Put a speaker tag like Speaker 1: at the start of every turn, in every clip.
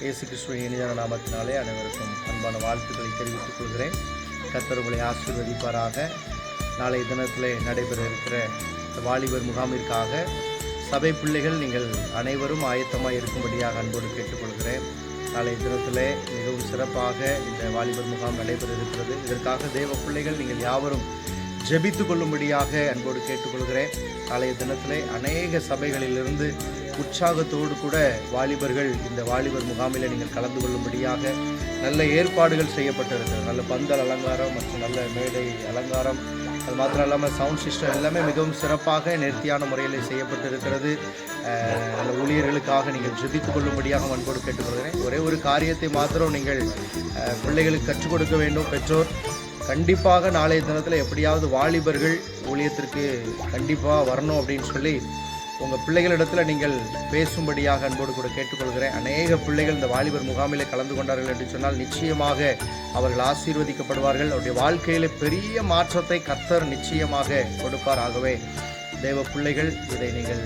Speaker 1: இயேசு கிறிஸ்துவின் இனிதான நாமத்தினாலே அனைவருக்கும் அன்பான வாழ்த்துக்களை தெரிவித்துக் கொள்கிறேன். கர்த்தர் உங்களை ஆசீர்வதிப்பாராக. நாளை தினத்திலே நடைபெற இருக்கிற வாலிபர் முகாமிற்காக சபை பிள்ளைகள் நீங்கள் அனைவரும் ஆயத்தமாக இருக்கும்படியாக அன்போடு கேட்டுக்கொள்கிறேன். நாளைய தினத்திலே மிகவும் சிறப்பாக இந்த வாலிபர் முகாம் நடைபெற இருக்கிறது. இதற்காக தேவ பிள்ளைகள் நீங்கள் யாவரும் ஜெபித்து கொள்ளும்படியாக அன்போடு கேட்டுக்கொள்கிறேன். நாளைய தினத்திலே அநேக சபைகளிலிருந்து உற்சாகத்தோடு கூட வாலிபர்கள் இந்த வாலிபர் முகாமில் நீங்கள் கலந்து கொள்ளும்படியாக நல்ல ஏற்பாடுகள் செய்யப்பட்டிருக்கிறது. நல்ல பந்தல் அலங்காரம் மற்றும் நல்ல மேடை அலங்காரம், அது மாத்திரம் இல்லாமல் சவுண்ட் சிஸ்டம் எல்லாமே மிகவும் சிறப்பாக நேர்த்தியான முறையில் செய்யப்பட்டிருக்கிறது. நல்ல ஊழியர்களுக்காக நீங்கள் ஜெபித்து கொள்ளும்படியாக அன்போடு கேட்டுக்கொள்கிறேன். ஒரே ஒரு காரியத்தை மாத்திரம் நீங்கள் பிள்ளைகளுக்கு கற்றுக் கொடுக்க வேண்டும். பெற்றோர் கண்டிப்பாக நாளைய தினத்தில் எப்படியாவது வாலிபர்கள் ஊழியத்திற்கு கண்டிப்பாக வரணும் அப்படின்னு சொல்லி உங்கள் பிள்ளைகளிடத்தில் நீங்கள் பேசும்படியாக அன்போடு கூட கேட்டுக்கொள்கிறேன். அநேக பிள்ளைகள் இந்த வாலிபர் முகாமிலே கலந்து கொண்டார்கள் என்று சொன்னால் நிச்சயமாக அவர்கள் ஆசீர்வதிக்கப்படுவார்கள். அவருடைய வாழ்க்கையில் பெரிய மாற்றத்தை கர்த்தர் நிச்சயமாக கொடுப்பார். ஆகவே தேவ பிள்ளைகள் இதை நீங்கள்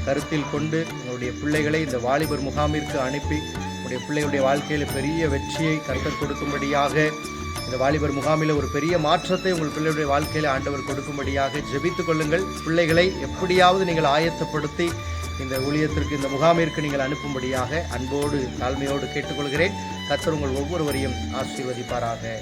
Speaker 1: கருத்தில் கொண்டு உங்களுடைய பிள்ளைகளை இந்த வாலிபர் முகாமிற்கு அனுப்பி உங்களுடைய பிள்ளைகளுடைய வாழ்க்கையில் பெரிய வெற்றியை கர்த்தர் கொடுக்கும்படியாக, இந்த வாலிபர் முகாமில் ஒரு பெரிய மாற்றத்தை உங்கள் பிள்ளைகளுடைய வாழ்க்கையில் ஆண்டவர் கொடுக்கும்படியாக ஜெபித்துக் கொள்ளுங்கள். பிள்ளைகளை எப்படியாவது நீங்கள் ஆயத்தப்படுத்தி இந்த ஊழியத்திற்கு, இந்த முகாமிற்கு நீங்கள் அனுப்பும்படியாக அன்போடு தாழ்மையோடு கேட்டுக்கொள்கிறேன். கர்த்தர் உங்கள் ஒவ்வொருவரையும் ஆசீர்வதிப்பாராக.